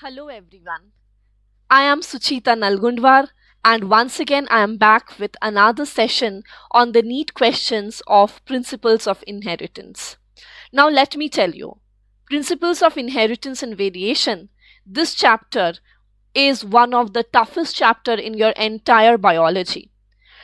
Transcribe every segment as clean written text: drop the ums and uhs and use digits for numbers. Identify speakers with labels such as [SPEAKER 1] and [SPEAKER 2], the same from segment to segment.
[SPEAKER 1] Hello everyone. I am Suchita Nalgundwar and once again I am back with another session on the neat questions of principles of inheritance. Now let me tell you, principles of inheritance and variation, this chapter is one of the toughest chapter in your entire biology.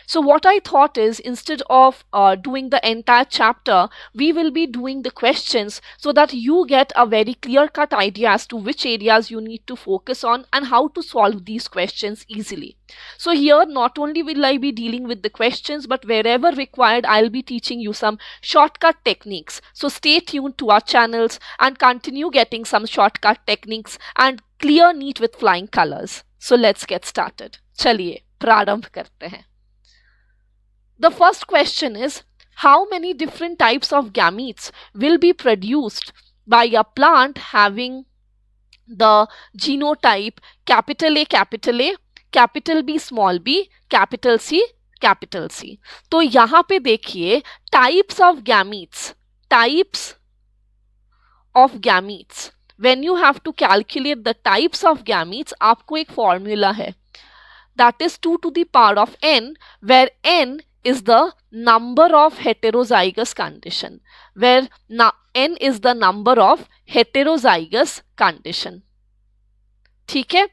[SPEAKER 1] So, what I thought is instead of doing the entire chapter, we will be doing the questions so that you get a very clear cut idea as to which areas you need to focus on and how to solve these questions easily. So, here not only will I be dealing with the questions, but wherever required, I'll be teaching you some shortcut techniques. So, stay tuned to our channels and continue getting some shortcut techniques and clear neat with flying colors. So, let's get started. चलिए प्रारंभ करते हैं. The first question is, how many different types of gametes will be produced by a plant having the genotype capital A, capital B, small b, capital C, capital C. तो यहाँ पे देखिए types of gametes. When you have to calculate the types of gametes, आपको एक formula है. That is 2 to the power of n, where n is the number of heterozygous condition, where n is the number of heterozygous condition. ठीक है,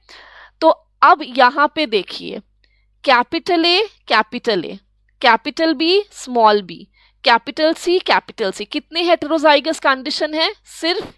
[SPEAKER 1] तो अब यहां पे देखिए capital A, capital B, small B, capital C, कितने heterozygous condition है? सिर्फ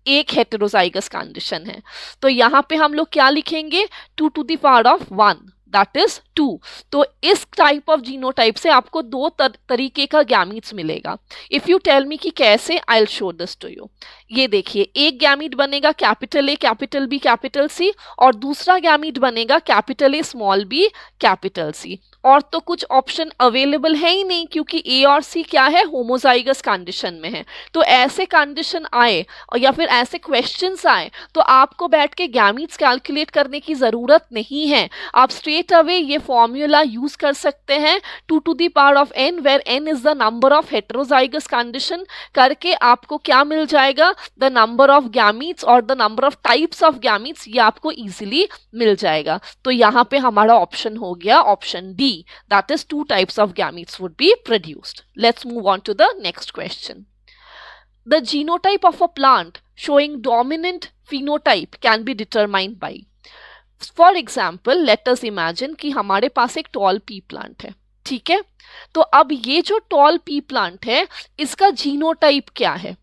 [SPEAKER 1] एक हेटेरोजाइगस कंडीशन है. तो यहां पे हम लोग क्या लिखेंगे? 2 to the power of 1, that is 2. तो इस टाइप ऑफ जीनोटाइप से आपको दो तरीके का गैमीट्स मिलेगा. इफ यू टेल मी कि कैसे, I will show this to you. ये देखिए, एक गैमीट बनेगा capital A, capital B, capital C, और दूसरा गैमीट बनेगा capital A, small B, capital C. और तो कुछ ऑप्शन अवेलेबल है ही नहीं, क्योंकि ए और सी क्या है? होमोजाइगस कंडीशन में है. तो ऐसे कंडीशन आए और या फिर ऐसे क्वेश्चंस आए तो आपको बैठ के गैमीट्स कैलकुलेट करने की जरूरत नहीं है. आप स्ट्रेट अवे ये फॉर्मूला यूज कर सकते हैं, 2 to the power of n, where n is the number of heterozygous condition, करके आपको क्या मिल जाएगा? द नंबर ऑफ गैमीट्स और the number of types of gametes, ये आपको इजीली मिल जाएगा. तो यहाँ पे हमारा ऑप्शन हो गया option D, that is 2 types of gametes would be produced. Let's move on to the next question. The genotype of a plant showing dominant phenotype can be determined by, for example, let us imagine कि हमारे पास एक tall pea plant है. ठीक है, तो अब ये जो tall pea plant है, इसका जीनोटाइप क्या है?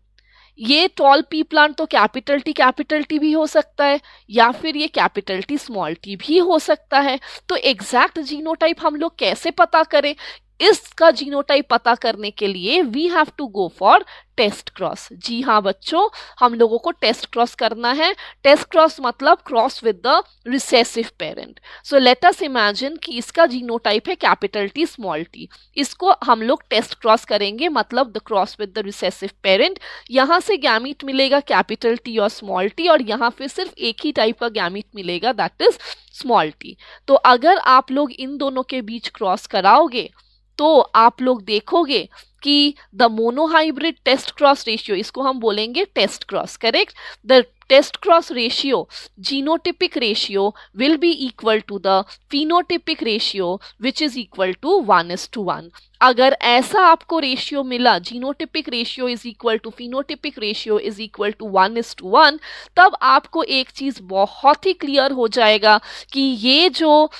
[SPEAKER 1] ये टॉल पी प्लांट तो कैपिटल टी भी हो सकता है, या फिर ये कैपिटल टी स्मॉल टी भी हो सकता है. तो एग्जैक्ट जीनोटाइप हम लोग कैसे पता करें? इसका जीनोटाइप पता करने के लिए we have to go for test cross. जी हाँ बच्चों, हम लोगों को टेस्ट क्रॉस करना है. टेस्ट क्रॉस मतलब cross with the recessive parent. So let us imagine कि इसका जीनोटाइप है कैपिटल टी स्मॉल टी. इसको हम लोग टेस्ट क्रॉस करेंगे, मतलब the cross with the recessive parent. यहाँ से गैमीट मिलेगा कैपिटल टी और स्मॉल टी, और यहाँ पे सिर्फ एक ही टाइप का गैमीट मिलेगा, दैट इज स्मॉल टी. तो अगर आप लोग इन दोनों के बीच क्रॉस कराओगे तो आप लोग देखोगे कि the monohybrid test cross ratio, इसको हम बोलेंगे test cross, correct? The test cross ratio, genotypic ratio will be equal to the phenotypic ratio which is equal to 1:1. अगर ऐसा आपको रेशियो मिला, genotypic ratio is equal to phenotypic ratio is equal to 1:1, तब आपको एक चीज बहुत ही clear हो जाएगा कि ये जो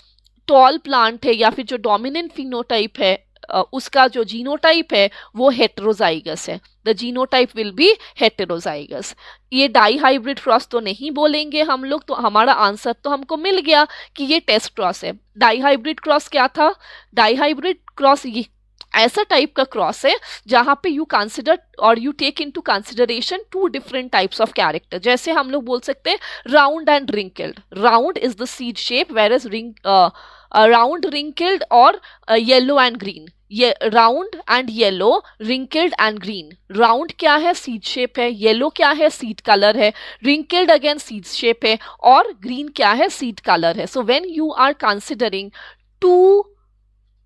[SPEAKER 1] टॉल प्लांट है या फिर जो डोमिनेंट फिनोटाइप है, उसका जो जीनोटाइप है वो हेटेरोजाइगस है. The genotype will be heterozygous. ये डाई हाइब्रिड क्रॉस तो नहीं बोलेंगे हम लोग, तो हमारा आंसर तो हमको मिल गया कि ये टेस्ट क्रॉस है. डाई हाइब्रिड क्रॉस क्या था? डाई हाइब्रिड क्रॉस ये ऐसा टाइप का क्रॉस है जहां पे यू कंसिडर और you take into consideration 2 different types of character. जैसे हम लोग बोल सकते हैं round and wrinkled. Round is the seed shape, where is round, wrinkled और येलो एंड ग्रीन. ये round and yellow, wrinkled and green. राउंड क्या है? सीड शेप है. येलो क्या है? सीड कलर है. रिंकल्ड अगेन सीड शेप है, और ग्रीन क्या है? सीड कलर है. So when you are considering 2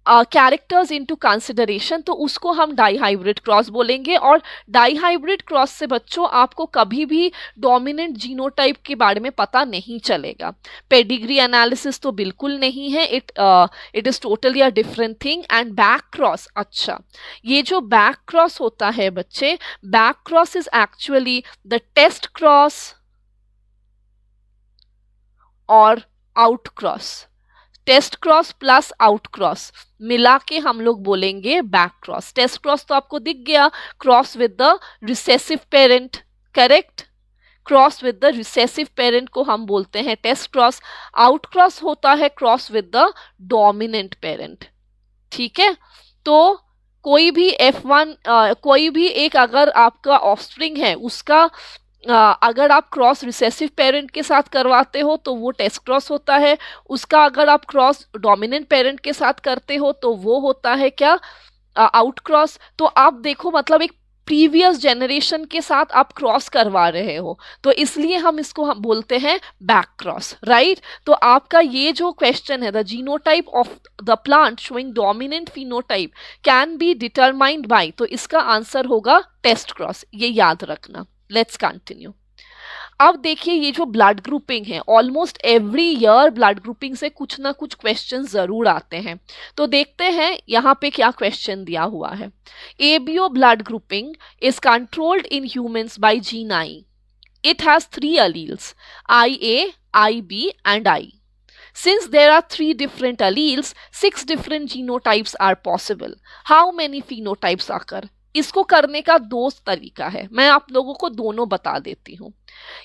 [SPEAKER 1] characters into consideration, तो उसको हम डाईहाइब्रिड क्रॉस बोलेंगे। और डाईहाइब्रिड क्रॉस से बच्चों आपको कभी भी डोमिनेंट जीनोटाइप के बारे में पता नहीं चलेगा। पेडिग्री एनालिसिस तो बिल्कुल नहीं है, it is totally a different thing. And back cross, अच्छा ये जो बैक क्रॉस होता है बच्चे, back cross is actually the test cross और out cross. Test cross plus out cross मिला के हम लोग बोलेंगे बैक क्रॉस। टेस्ट क्रॉस तो आपको दिख गया, cross with the recessive parent, correct. Cross with the recessive parent को हम बोलते हैं टेस्ट क्रॉस। आउट क्रॉस होता है cross with the dominant parent, ठीक है। तो कोई भी F1 कोई भी एक अगर आपका ऑफस्प्रिंग है उसका अगर आप क्रॉस रिसेसिव पेरेंट के साथ करवाते हो तो वो टेस्ट क्रॉस होता है। उसका अगर आप क्रॉस डोमिनेंट पेरेंट के साथ करते हो तो वो होता है क्या, आउट क्रॉस। तो आप देखो मतलब एक प्रीवियस जनरेशन के साथ आप क्रॉस करवा रहे हो, तो इसलिए हम इसको हम बोलते हैं बैक क्रॉस, राइट। तो आपका ये जो क्वेश्चन है, the genotype of the plant showing dominant phenotype can be determined by, तो इसका आंसर होगा टेस्ट क्रॉस, ये याद रखना। Let's continue. अब देखिए ये जो ब्लड ग्रुपिंग है, almost every year blood grouping से कुछ ना कुछ क्वेश्चन जरूर आते हैं। तो देखते हैं यहाँ पे क्या क्वेश्चन दिया हुआ है। ABO blood grouping is controlled in humans by gene I. It has 3 alleles, IA, IB and I. Since there are 3 different alleles, 6 different genotypes are possible. How many phenotypes occur? इसको करने का 2 तरीका है, मैं आप लोगों को दोनों बता देती हूँ।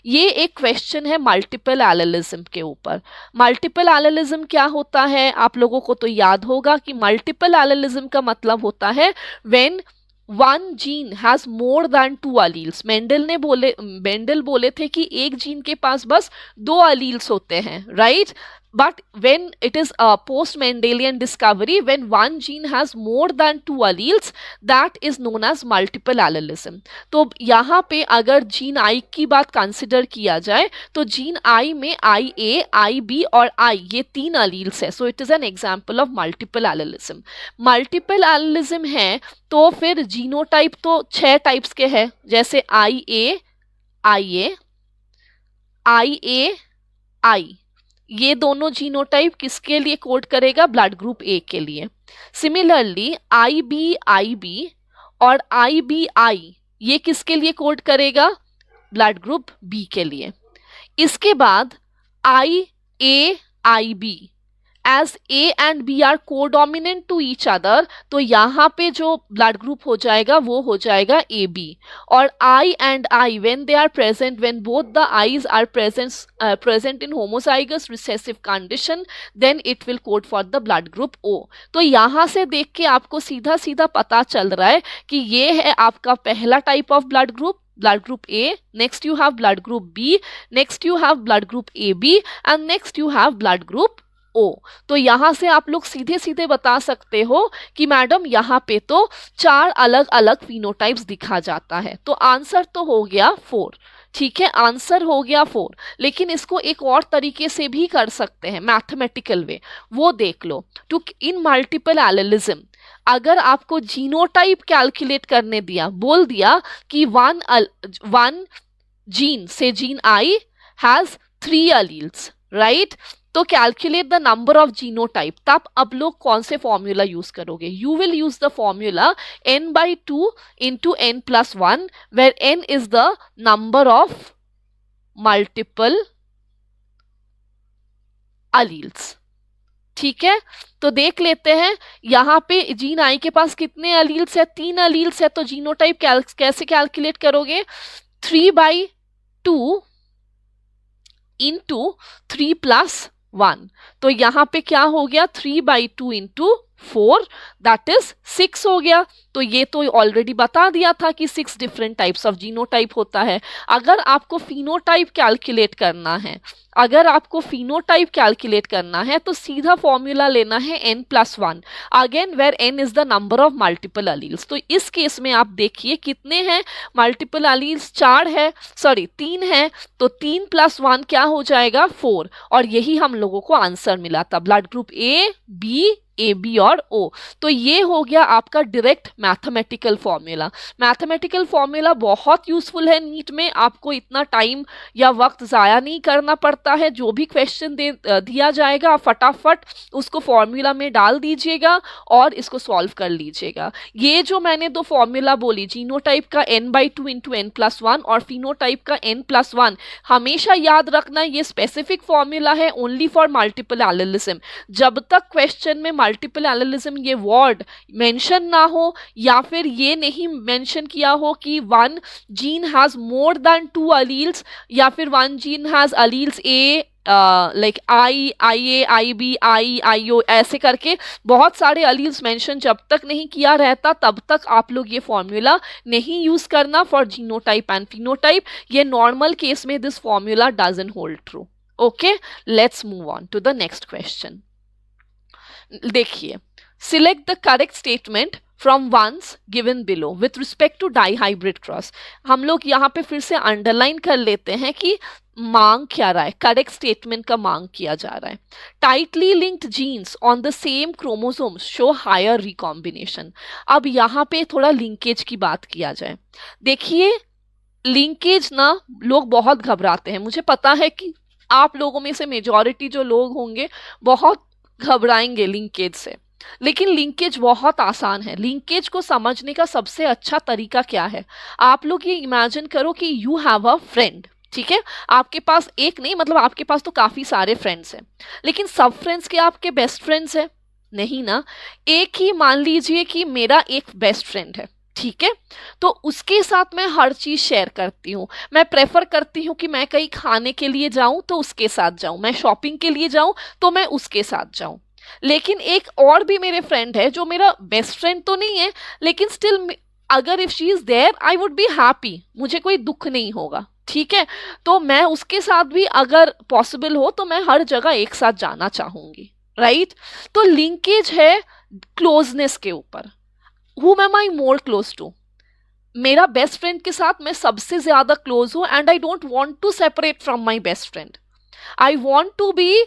[SPEAKER 1] ये एक क्वेश्चन है मल्टीपल एलेलिज्म के ऊपर। मल्टीपल एलेलिज्म क्या होता है, आप लोगों को तो याद होगा कि मल्टीपल एलेलिज्म का मतलब होता है when one gene has more than 2 alleles। Mendel बोले थे कि एक जीन के पास बस 2 alleles होते हैं, right. But when it is a post-Mendelian discovery, when one gene has more than 2 alleles, that is known as multiple allelism. तो यहाँ पे अगर जीन आई की बात कंसिडर किया जाए तो जीन आई में IA, IB और I ये 3 alleles है। So it is an example of multiple allelism. Multiple allelism है तो फिर जीनोटाइप तो 6 टाइप्स के हैं, जैसे IA, I ये दोनों जीनोटाइप किसके लिए कोड करेगा, ब्लड ग्रुप ए के लिए। सिमिलरली IB और IBI ये किसके लिए कोड करेगा, ब्लड ग्रुप बी के लिए। इसके बाद IAIB as A and B are codominant to each other, तो यहाँ पे जो ब्लड ग्रुप हो जाएगा वो हो जाएगा AB। और I and I when they are present, when both the I's are present in homozygous recessive condition, then it will code for the blood group O। तो यहाँ से देख के आपको सीधा सीधा पता चल रहा है कि ये है आपका पहला type of blood group A, next you have blood group B, next you have blood group AB and next you have blood group O। तो यहाँ से आप लोग सीधे सीधे बता सकते हो कि मैडम यहाँ पे तो 4 अलग अलग फिनोटाइप्स दिखा जाता है। तो आंसर तो हो गया 4, ठीक है, आंसर हो गया 4। लेकिन इसको एक और तरीके से भी कर सकते हैं, मैथमेटिकल वे, वो देख लो। टू इन मल्टीपल एलेलिज्म अगर आपको जीनोटाइप कैलकुलेट करने दिया, बोल दिया कि वन जीन से gene I has 3 alleles, right. तो calculate the number of genotype, तब अब लोग कौन से फॉर्मूला यूज करोगे, you will use the formula n/2 into n+1 where n is the number of multiple alleles, ठीक है। तो देख लेते हैं यहाँ पे जीन आई के पास कितने अलील्स है, 3 अलील्स है। तो जीनोटाइप कैसे कैलकुलेट करोगे, 3/2 into 3+1। तो यहाँ पे क्या हो गया, 3/2 into 4 दैट इज 6 हो गया। तो ये तो ऑलरेडी बता दिया था कि 6 डिफरेंट टाइप्स ऑफ जीनोटाइप होता है। अगर आपको फिनोटाइप कैलकुलेट करना है, तो सीधा फॉर्मूला लेना है n+1 again where n is the number of multiple alleles. तो इस केस में आप देखिए कितने हैं मल्टीपल अलील्स, 3 है। तो 3 + 1 क्या हो जाएगा, 4। और यही हम लोगों को आंसर मिला था, blood group A, B A B और ओ। तो ये हो गया आपका direct mathematical formula. Mathematical formula बहुत यूजफुल है नीट में, आपको इतना टाइम या वक्त ज़ाया नहीं करना पड़ता है। जो भी क्वेश्चन दिया जाएगा आप फटाफट उसको फॉर्मूला में डाल दीजिएगा और इसको सॉल्व कर लीजिएगा। ये जो मैंने दो फॉर्मूला बोली, जीनोटाइप का n/2 इंटू n+1 और फिनोटाइप का n+1, हमेशा याद रखना ये स्पेसिफिक फॉर्मूला है ओनली फॉर मल्टीपल एलिलिज्म। जब तक क्वेश्चन में मल्टीपल एलिलिज्म ये वर्ड मेंशन ना हो या फिर ये नहीं मेंशन किया हो कि one gene has more than 2 alleles या फिर one gene has alleles A like IA, IB, IO ऐसे करके बहुत सारे अलील्स मेंशन जब तक नहीं किया रहता तब तक आप लोग ये फॉर्मूला नहीं यूज करना फॉर जीनोटाइप एंड फिनोटाइप। ये नॉर्मल केस में this formula doesn't hold true. Okay, let's move on to the next question. देखिए, select the correct statement from ones given below with respect to dihybrid cross. हम लोग यहाँ पे फिर से underline कर लेते हैं कि मांग क्या रहा है, करेक्ट स्टेटमेंट का मांग किया जा रहा है। Tightly linked genes on the same chromosomes show higher recombination. अब यहाँ पे थोड़ा लिंकेज की बात किया जाए। देखिए, लिंकेज ना लोग बहुत घबराते हैं, मुझे पता है कि आप लोगों में से मेजॉरिटी जो लोग होंगे बहुत घबराएंगे लिंकेज से, लेकिन लिंकेज बहुत आसान है। लिंकेज को समझने का सबसे अच्छा तरीका क्या है, आप लोग ये इमेजिन करो कि यू हैव अ फ्रेंड, ठीक है। आपके पास एक नहीं, मतलब आपके पास तो काफी सारे फ्रेंड्स हैं, लेकिन सब फ्रेंड्स के आपके बेस्ट फ्रेंड्स हैं नहीं ना। एक ही मान लीजिए कि मेरा एक बेस्ट फ्रेंड है, ठीक है, तो उसके साथ मैं हर चीज शेयर करती हूँ। मैं प्रेफर करती हूँ कि मैं कहीं खाने के लिए जाऊं तो उसके साथ जाऊं, मैं शॉपिंग के लिए जाऊं तो मैं उसके साथ जाऊं। लेकिन एक और भी मेरे फ्रेंड है जो मेरा बेस्ट फ्रेंड तो नहीं है, लेकिन स्टिल अगर if she is there I would be happy, मुझे कोई दुख नहीं होगा, ठीक है। तो मैं उसके साथ भी अगर पॉसिबल हो तो मैं हर जगह एक साथ जाना चाहूंगी, राइट। तो लिंकेज है क्लोजनेस के ऊपर। Whom am I more close to? मेरा बेस्ट फ्रेंड के साथ मैं सबसे ज्यादा क्लोज हूं and I don't want to separate from my best friend. I want to be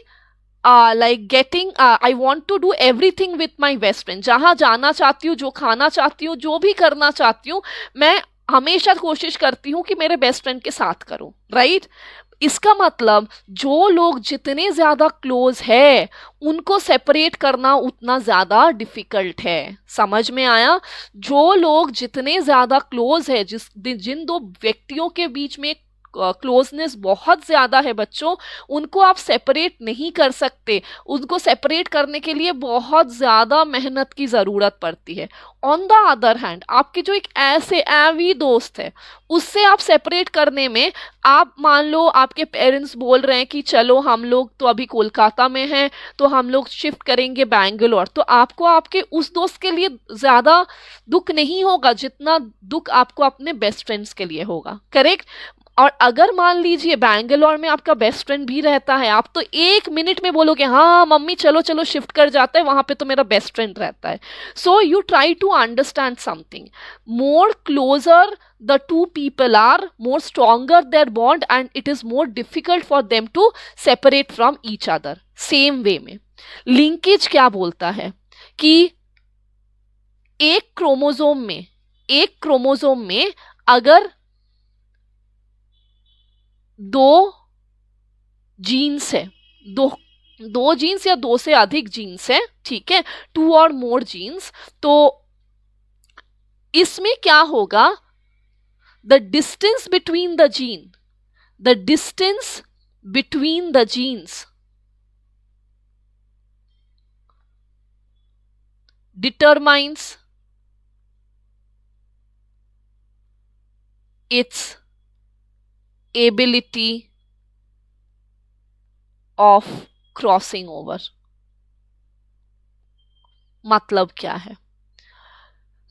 [SPEAKER 1] like getting, I want to do everything with my best friend. जहां जाना चाहती हूँ, जो खाना चाहती हूँ, जो भी करना चाहती हूँ, मैं हमेशा कोशिश करती हूँ कि मेरे बेस्ट फ्रेंड के साथ करूं, राइट। इसका मतलब जो लोग जितने ज्यादा क्लोज है उनको सेपरेट करना उतना ज्यादा डिफिकल्ट है। समझ में आया? जो लोग जितने ज्यादा क्लोज है, जिन दो व्यक्तियों के बीच में क्लोजनेस बहुत ज्यादा है बच्चों, उनको आप सेपरेट नहीं कर सकते। उनको सेपरेट करने के लिए बहुत ज्यादा मेहनत की जरूरत पड़ती है। ऑन द अदर हैंड, आपके जो एक ऐसे एवी दोस्त है उससे आप सेपरेट करने में, आप मान लो आपके पेरेंट्स बोल रहे हैं कि चलो हम लोग तो अभी कोलकाता में हैं तो हम लोग शिफ्ट करेंगे बैंगलोर, तो आपको आपके उस दोस्त के लिए ज्यादा दुख नहीं होगा जितना दुख आपको अपने बेस्ट फ्रेंड्स के लिए होगा, करेक्ट। और अगर मान लीजिए बैंगलोर में आपका बेस्ट फ्रेंड भी रहता है, आप तो 1 मिनट में बोलोगे हाँ मम्मी चलो चलो शिफ्ट कर जाते हैं, वहां पे तो मेरा बेस्ट फ्रेंड रहता है। So you try to understand something, more closer the two people are, more stronger their bond and it is more difficult for them to separate from each other. Same way में linkage क्या बोलता है कि एक chromosome में अगर दो jeans है, दो जीन्स या दो से अधिक जीन्स है, ठीक है, 2 और मोर जीन्स, तो इसमें क्या होगा, the distance between the genes determines its ability of crossing over। मतलब क्या है,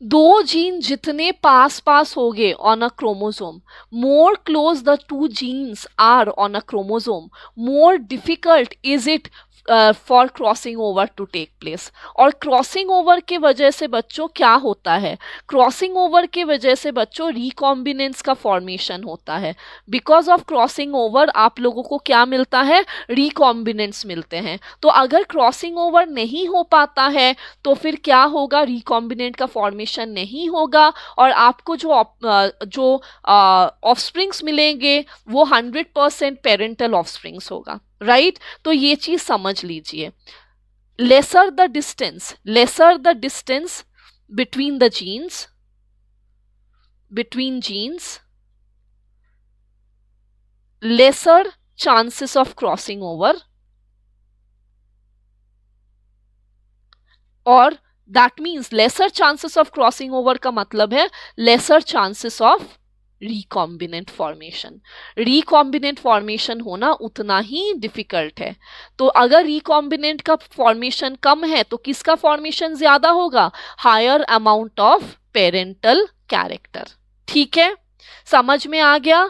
[SPEAKER 1] दो जीन जितने पास पास होंगे on a chromosome, more close the 2 genes are on a chromosome, more difficult is it for crossing over to take place. और crossing over के वजह से बच्चों क्या होता है, क्रॉसिंग ओवर के वजह से बच्चों रिकॉम्बिनेंट्स का फॉर्मेशन होता है। बिकॉज ऑफ क्रॉसिंग ओवर आप लोगों को क्या मिलता है, रिकॉम्बिनेंट्स मिलते हैं। तो अगर क्रॉसिंग ओवर नहीं हो पाता है तो फिर क्या होगा, रिकॉम्बिनेंट का फॉर्मेशन नहीं होगा और आपको जो ऑफस्प्रिंग्स मिलेंगे वो 100% पेरेंटल ऑफस्प्रिंग्स होगा, राइट। तो ये चीज समझ लीजिए। Lesser the distance between the genes, lesser chances of crossing over, और that means lesser chances of crossing over का मतलब है lesser chances of recombinant formation। recombinant formation होना उतना ही डिफिकल्ट है। तो अगर recombinant का फॉर्मेशन कम है तो किसका फॉर्मेशन ज्यादा होगा, higher amount of parental character. ठीक है, समझ में आ गया।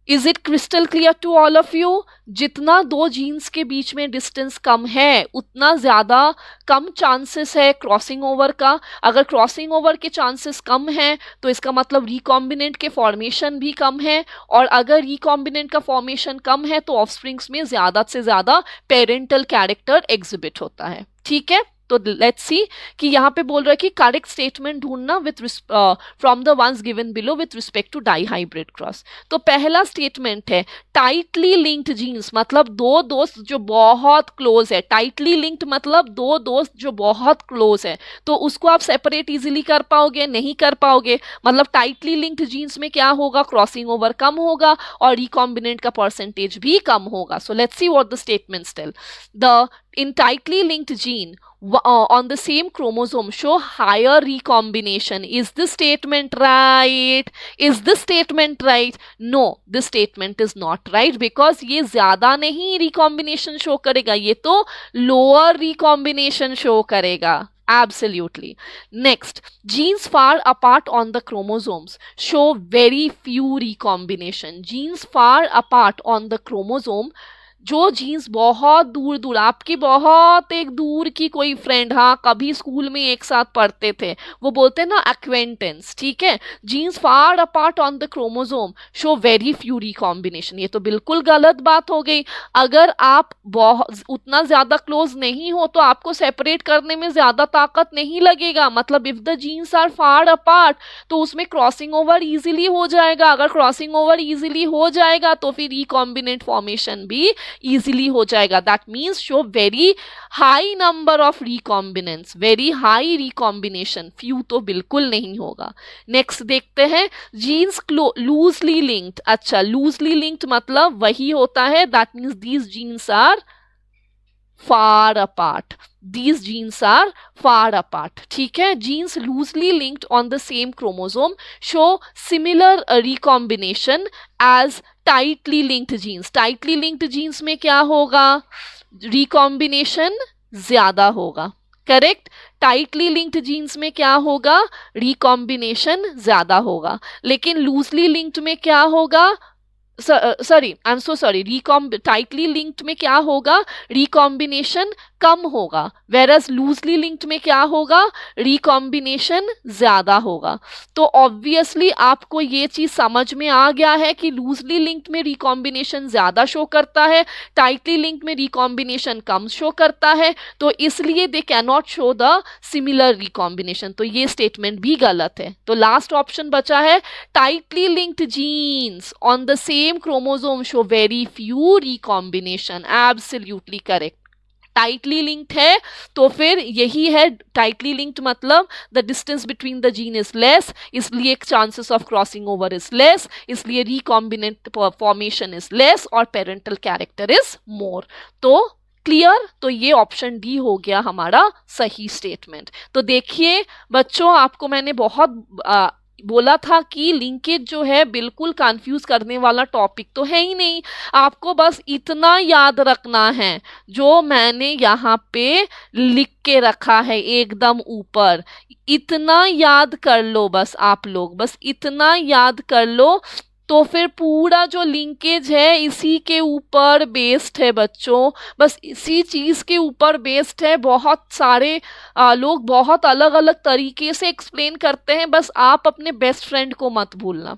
[SPEAKER 1] Is it crystal clear to all of you. जितना दो जीन्स के बीच में डिस्टेंस कम है उतना ज्यादा कम चांसेस है क्रॉसिंग ओवर का। अगर क्रॉसिंग ओवर के चांसेस कम है तो इसका मतलब रिकॉम्बिनेंट के फॉर्मेशन भी कम है, और अगर रिकॉम्बिनेंट का फॉर्मेशन कम है तो ऑफस्प्रिंग्स में ज्यादा से ज्यादा पेरेंटल कैरेक्टर एग्जिबिट होता है। ठीक है, तो लेट्स सी कि यहाँ पे बोल रहा है कि करेक्ट स्टेटमेंट ढूंढना with from the ones given below with respect to dihybrid cross. तो पहला स्टेटमेंट है टाइटली लिंक्ड जीन्स, मतलब दो दोस्त जो बहुत क्लोज है। टाइटली लिंक्ड मतलब दो दोस्त जो बहुत क्लोज है, तो उसको आप सेपरेट इजीली कर पाओगे, नहीं कर पाओगे। मतलब टाइटली लिंक्ड जीन्स में क्या होगा, क्रॉसिंग ओवर कम होगा और रिकॉम्बिनेंट का परसेंटेज भी कम होगा। So let's see what the statements tell. The in tightly linked gene on the same chromosome show higher recombination. Is this statement right? Is this statement right? No, this statement is not right because ये ज्यादा नहीं recombination show करेगा, ये तो lower recombination show करेगा। Absolutely. Next, genes far apart on the chromosomes show very few recombination. Genes far apart on the chromosome, जो jeans बहुत दूर दूर, आपकी बहुत एक दूर की कोई फ्रेंड, हाँ कभी स्कूल में एक साथ पढ़ते थे, वो बोलते हैं ना एक्वेंटेंस। ठीक है, genes far apart on the chromosome show very few recombination, ये तो बिल्कुल गलत बात हो गई। अगर आप बहुत उतना ज्यादा क्लोज नहीं हो तो आपको सेपरेट करने में ज्यादा ताकत नहीं लगेगा। मतलब if the genes are far apart तो उसमें क्रॉसिंग ओवर इजीली हो जाएगा। अगर क्रॉसिंग ओवर इजीली हो जाएगा तो फिर रिकॉम्बिनेंट फॉर्मेशन भी easily हो जाएगा। That means show very high number of recombinants, very high recombination, few तो बिल्कुल नहीं होगा। नेक्स्ट देखते हैं जीन्स लूजली लिंक्ड। अच्छा, लूजली लिंक्ड मतलब वही होता है, that means these genes are far apart. These genes are far apart. ठीक है, genes loosely linked on the same chromosome show similar recombination as tightly linked genes. Tightly linked genes में क्या होगा, recombination ज्यादा होगा। करेक्ट, टाइटली लिंक्ड जीन्स में क्या होगा, रिकॉम्बिनेशन ज्यादा होगा। लेकिन लूजली लिंक्ड में क्या होगा, sorry I am so sorry, tightly linked में क्या होगा, रिकॉम्बिनेशन कम होगा। वेरस लूजली लिंक्ड में क्या होगा, रिकॉम्बिनेशन ज्यादा होगा। तो ऑब्वियसली आपको ये चीज समझ में आ गया है कि लूजली लिंक्ड में रिकॉम्बिनेशन ज्यादा शो करता है, टाइटली लिंक्ड में रिकॉम्बिनेशन कम शो करता है, तो इसलिए they can not show the similar recombination. तो ये स्टेटमेंट भी गलत है। तो लास्ट ऑप्शन बचा है tightly linked genes on the same chromosome show very few recombination. Absolutely correct. Tightly linked है तो फिर यही है, टाइटली लिंक्ड मतलब the distance between the gene is less, इसलिए chances of crossing over is less, इसलिए रिकॉम्बिनेंट फॉर्मेशन इज लेस और parental character is more. तो क्लियर, तो ये ऑप्शन डी हो गया हमारा सही स्टेटमेंट। तो देखिए बच्चों, आपको मैंने बहुत बोला था कि लिंकेज जो है बिल्कुल कंफ्यूज करने वाला टॉपिक तो है ही नहीं। आपको बस इतना याद रखना है जो मैंने यहाँ पे लिख के रखा है एकदम ऊपर, इतना याद कर लो बस। आप लोग बस इतना याद कर लो तो फिर पूरा जो लिंकेज है इसी के ऊपर बेस्ड है बच्चों, बस इसी चीज के ऊपर बेस्ड है। बहुत सारे लोग बहुत अलग अलग तरीके से एक्सप्लेन करते हैं, बस आप अपने बेस्ट फ्रेंड को मत भूलना।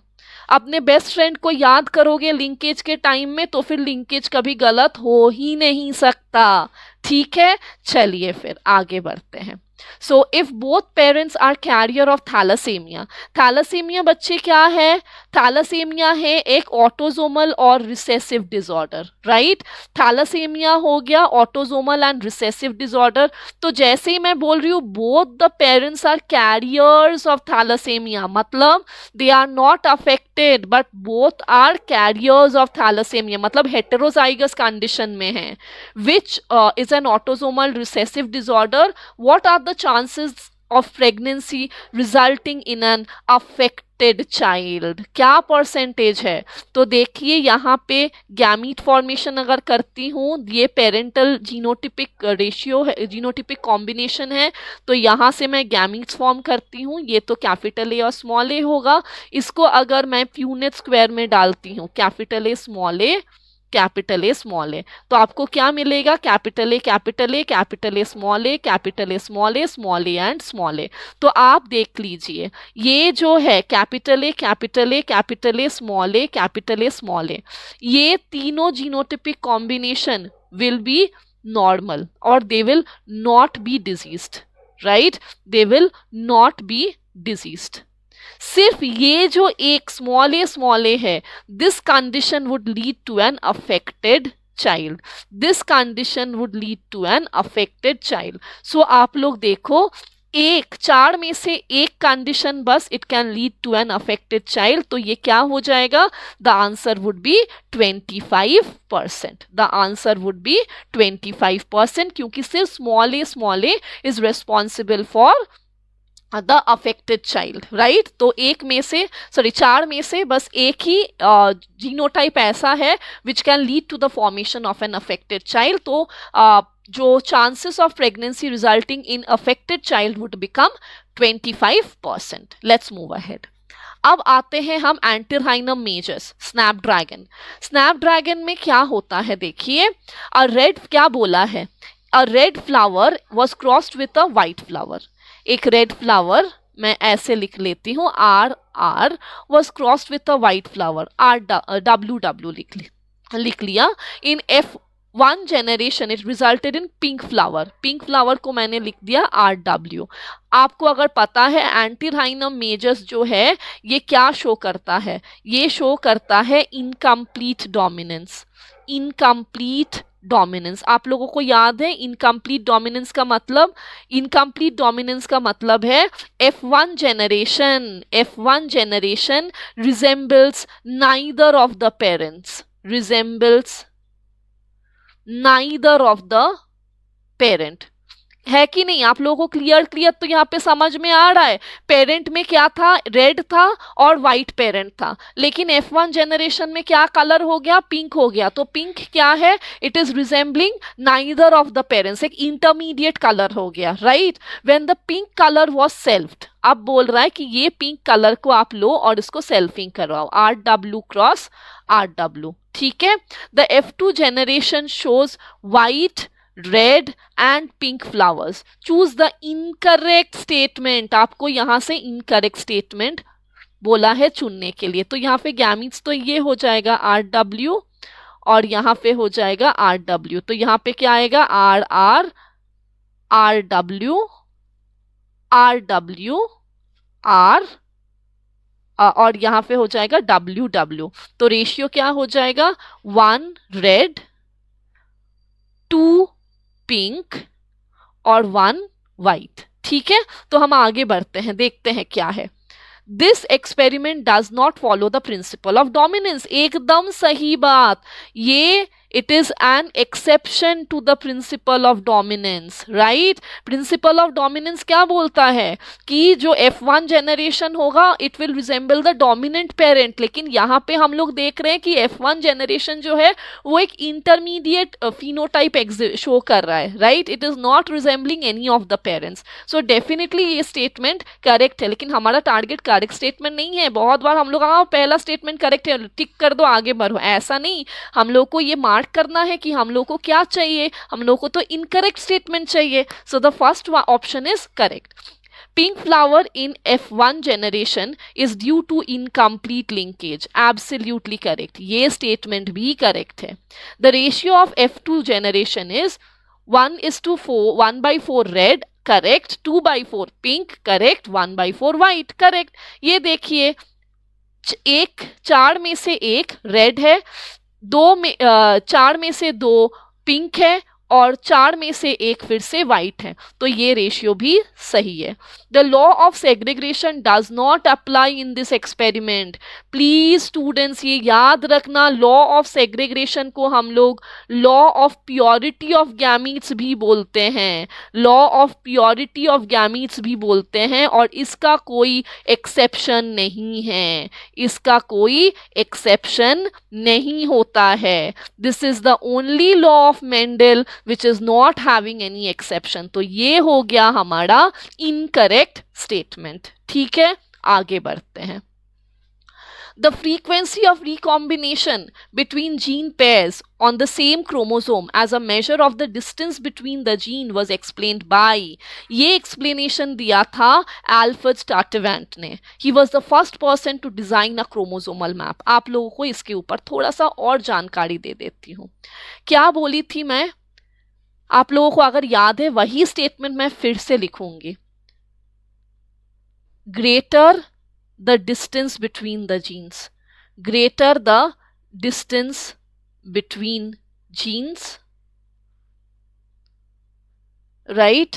[SPEAKER 1] अपने बेस्ट फ्रेंड को याद करोगे लिंकेज के टाइम में तो फिर लिंकेज कभी गलत हो ही नहीं सकता। ठीक है, चलिए फिर आगे बढ़ते हैं। So if both parents are carrier of thalassemia, thalassemia बच्चे क्या है, थैलासेमिया है एक ऑटोजोमल और रिसेसिव डिसऑर्डर, राइट। थैलासेमिया हो गया ऑटोजोमल एंड रिसेसिव डिसऑर्डर। तो जैसे ही मैं बोल रही हूँ both the parents are carriers of thalassemia, मतलब they are not affected but both are carriers of thalassemia, मतलब हेटेरोजाइगस कंडीशन में है, which is an autosomal recessive disorder. What are the chances of pregnancy resulting in an affected child? क्या percentage है? तो देखिए यहाँ पे गैमीट फॉर्मेशन अगर करती हूँ, ये पेरेंटल जीनोटिपिक रेशियो है, जीनोटिपिक कॉम्बिनेशन है, तो यहाँ से मैं गैमीट्स फॉर्म करती हूँ। ये तो कैपिटल ए और स्मॉल ए होगा। इसको अगर मैं प्यूनेट स्क्वायर में डालती हूँ, capital A small a capital A small a, तो आपको क्या मिलेगा, capital A capital A capital A small a capital A small a small a and small a. तो आप देख लीजिए ये जो है capital A capital A capital A small a capital A small a, ये तीनों genotypic combination will be normal और they will not be diseased, right, they will not be diseased. सिर्फ ये जो एक स्मॉल ए है, this condition would lead to an affected child, this condition would lead to an affected child. So आप लोग देखो, एक चार में से एक कंडीशन बस it can lead to an affected child, तो ये क्या हो जाएगा, the answer would be 25%। The answer would be 25%, क्योंकि सिर्फ small a is responsible for the affected child, right. तो चार में से बस एक ही जीनोटाइप ऐसा है which can lead to the formation of an affected child. तो जो chances of pregnancy resulting in affected child would become 25%। Let's move ahead. अब आते हैं हम एंटीरहाइनम मेजर्स, स्नैपड्रैगन। स्नैपड्रैगन में क्या होता है, देखिए, अ रेड, क्या बोला है, a red flower was crossed with a white flower. एक रेड फ्लावर मैं ऐसे लिख लेती हूँ, R was crossed with a white flower, W लिख लिया। In F1 generation it resulted in pink flower, pink flower को मैंने लिख दिया RW। आपको अगर पता है एंटीरहाइनम मेजर्स जो है ये क्या शो करता है, ये शो करता है इनकम्प्लीट डोमिनेंस, इनकम्प्लीट डोमिनेंस। आप लोगों को याद है इनकम्प्लीट डोमिनेंस का मतलब, इनकम्प्लीट डोमिनेंस का मतलब है F1 generation resembles neither of the parents, resembles neither of the parent, है कि नहीं। आप लोगों को क्लियर तो यहाँ पे समझ में आ रहा है, पेरेंट में क्या था, रेड था और वाइट पेरेंट था, लेकिन F1 जनरेशन में क्या कलर हो गया, पिंक हो गया। तो पिंक क्या है, it is resembling neither of the parents, एक इंटरमीडिएट कलर हो गया, right. When the pink colour was selfed, अब बोल रहा है कि ये पिंक कलर को आप लो और इसको सेल्फिंग करवाओ, RW क्रॉस RW, ठीक है। The F2 generation shows white, red and pink flowers. Choose the incorrect statement, आपको यहां से इनकरेक्ट स्टेटमेंट बोला है चुनने के लिए। तो यहाँ पे गैमीट्स तो ये हो जाएगा RW और यहाँ पे हो जाएगा RW, तो यहाँ पे क्या आएगा RR, RW, RW, R और यहाँ पे हो जाएगा WW। तो रेशियो क्या हो जाएगा, 1 रेड, 2 पिंक और 1 वाइट, ठीक है। तो हम आगे बढ़ते हैं, देखते हैं क्या है। This experiment does not follow the principle of dominance, एकदम सही बात, ये It is an exception to the principle of dominance, right? Principle of dominance क्या बोलता है कि जो F1 generation होगा it will resemble the dominant parent, लेकिन यहाँ पे हम लोग देख रहे हैं कि F1 generation जो है वो एक intermediate phenotype show कर रहा है, right? It is not resembling any of the parents. So definitely ये statement correct है, लेकिन हमारा target correct statement नहीं है. बहुत बार हम लोग पहला statement correct है, टिक कर दो आगे बढ़ो, ऐसा नहीं. हम लोग को ये मार्क करना है कि हम लोग को क्या चाहिए. हम लोग को तो इनकरेक्ट स्टेटमेंट चाहिए. So the first option is correct. Pink flower in F1 generation is due to incomplete linkage. Absolutely correct. ये statement भी correct है. The ratio of F2 generation is 1:4, 1/4 red, correct. 2/4 pink, correct. 1/4 white, correct. ये देखिए, एक 4 में से 1 red है, 4 में से 2 पिंक है और 4 में से 1 फिर से वाइट है, तो ये रेशियो भी सही है. The law of segregation does not apply in this experiment. Please students ये याद रखना, लॉ ऑफ सेग्रीगेशन को हम लोग law of purity of gametes भी बोलते हैं. Law of purity of gametes भी बोलते हैं, और इसका कोई एक्सेप्शन नहीं है. इसका कोई एक्सेप्शन नहीं होता है. This is the only law of Mendel which is not having any exception. तो ये हो गया हमारा incorrect statement. ठीक है, आगे बढ़ते हैं. The frequency of recombination between gene pairs on the same chromosome as a measure of the distance between the gene was explained by. ये explanation दिया था Alfred Sturtevant ने. He was the first person to design a chromosomal map. आप लोगों को इसके ऊपर थोड़ा सा और जानकारी दे देती हूँ. क्या बोली थी मैं? आप लोगों को अगर याद है वही स्टेटमेंट मैं फिर से लिखूंगी. Greater the distance between the genes, greater the distance between genes, right.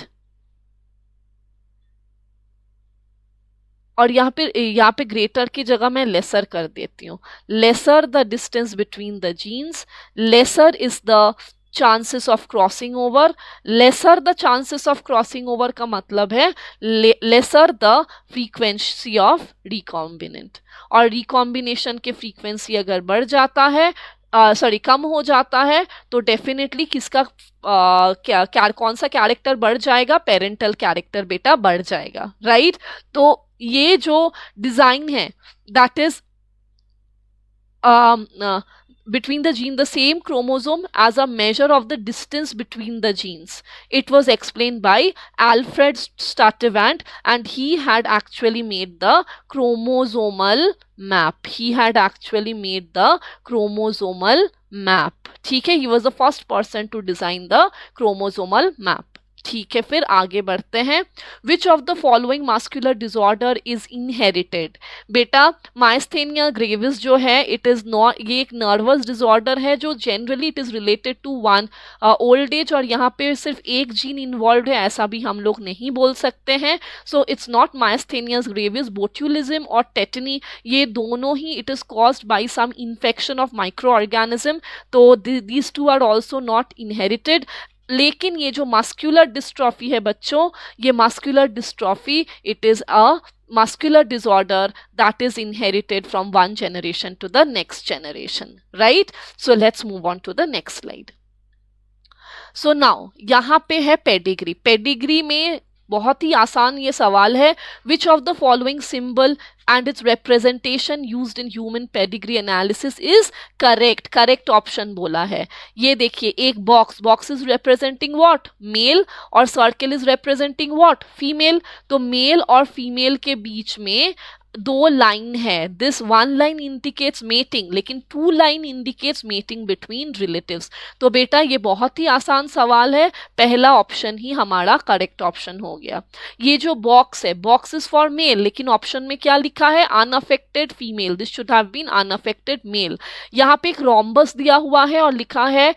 [SPEAKER 1] और यहाँ पे ग्रेटर की जगह मैं लेसर कर देती हूँ. Lesser the distance between the genes, lesser is the chances of crossing over. Lesser the chances of crossing over का मतलब है lesser the frequency of recombinant. और रिकॉम्बिनेशन के फ्रीक्वेंसी अगर बढ़ जाता है, कम हो जाता है, तो डेफिनेटली किसका कौन सा कैरेक्टर बढ़ जाएगा? पेरेंटल कैरेक्टर बेटा बढ़ जाएगा, राइट. तो ये जो डिजाइन है that is between the gene, the same chromosome as a measure of the distance between the genes. It was explained by Alfred Sturtevant, and he had actually made the chromosomal map. He had actually made the chromosomal map. ठीक है, he was the first person to design the chromosomal map. ठीक है, फिर आगे बढ़ते हैं. Which of the following muscular disorder is inherited? बेटा myasthenia gravis जो है इट इज नॉट, ये एक नर्वस डिसऑर्डर है जो generally it is related to one old age, और यहाँ पे सिर्फ एक जीन इन्वॉल्व है ऐसा भी हम लोग नहीं बोल सकते हैं. So it's not myasthenia gravis. Botulism और टेटनी ये दोनों ही it is caused by some infection of micro organism, तो these two are also not inherited. लेकिन ये जो मस्कुलर डिस्ट्रॉफी है बच्चों, ये muscular dystrophy it is a muscular disorder that is inherited from one generation to the next generation, right? So let's move on to the next slide. So now यहाँ पे है pedigree. Pedigree में बहुत ही आसान ये सवाल है. Which of the following symbol and its representation used in human pedigree analysis is correct. Correct option बोला है. ये देखिए, एक box is representing what? Male, और circle is representing what? Female. तो मेल और फीमेल के बीच में 2 लाइन है. दिस 1 लाइन इंडिकेट्स मेटिंग, लेकिन 2 line indicates mating between relatives. तो बेटा ये बहुत ही आसान सवाल है, पहला ऑप्शन ही हमारा करेक्ट ऑप्शन हो गया. ये जो बॉक्स है, बॉक्स इज फॉर मेल, लेकिन ऑप्शन में क्या लिखा है? Unaffected female. This should have been unaffected male. यहाँ पे एक रोम्बस दिया हुआ है और लिखा है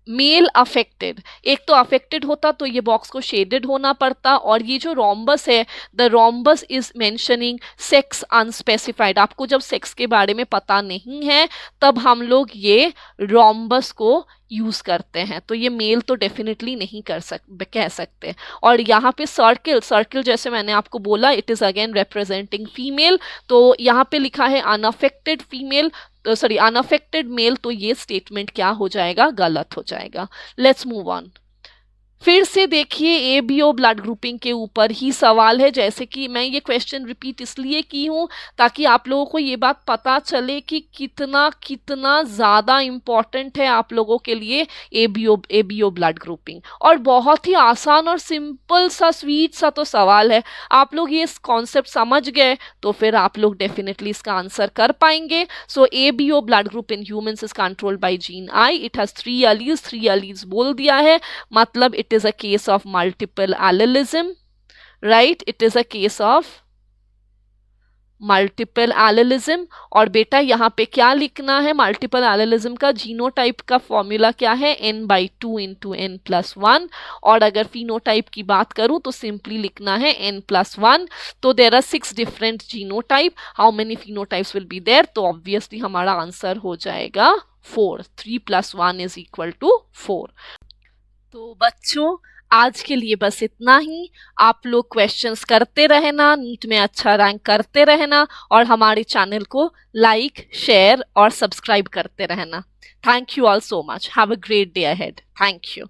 [SPEAKER 1] मेल अफेक्टेड. एक तो अफेक्टेड होता तो ये बॉक्स को शेडेड होना पड़ता, और ये जो रोम्बस है, the rhombus is mentioning sex unspecified. आपको जब सेक्स के बारे में पता नहीं है तब हम लोग ये रोम्बस को यूज करते हैं, तो ये मेल तो डेफिनेटली नहीं कह सकते। और यहाँ पे सर्किल, सर्किल जैसे मैंने आपको बोला it is again representing female, तो यहाँ पे लिखा है unaffected female, sorry unaffected male, तो ये स्टेटमेंट क्या हो जाएगा, गलत हो जाएगा। Let's move on. फिर से देखिए एबीओ ब्लड ग्रुपिंग के ऊपर ही सवाल है। जैसे कि मैं ये क्वेश्चन रिपीट इसलिए की हूँ ताकि आप लोगों को ये बात पता चले कि कितना कितना ज़्यादा इम्पॉर्टेंट है आप लोगों के लिए एबीओ ब्लड ग्रुपिंग। और बहुत ही आसान और सिंपल सा स्वीट सा तो सवाल है। आप लोग ये कॉन्सेप्ट समझ गए तो फिर आप लोग डेफिनेटली इसका आंसर कर पाएंगे। So ABO blood group in humans is controlled by gene I, it has 3 alleles, 3 alleles बोल दिया है, मतलब it is a case of multiple allelism, right? It is a case of multiple allelism. और बेटा यहाँ पे क्या लिखना है, मल्टीपल एलिलिज्म का जीनोटाइप का फॉर्मूला क्या है, n/2 इंटू n+1। और अगर फिनोटाइप की बात करूँ तो सिंपली लिखना है n+1। तो there are 6 different genotype, how many phenotypes will be there, तो ऑब्वियसली हमारा आंसर हो जाएगा 4, 3 + 1 = 4। तो बच्चों आज के लिए बस इतना ही। आप लोग क्वेश्चंस करते रहना, नीट में अच्छा रैंक करते रहना और हमारे चैनल को लाइक, शेयर और सब्सक्राइब करते रहना। Thank you all so much. Have a great day ahead. Thank you.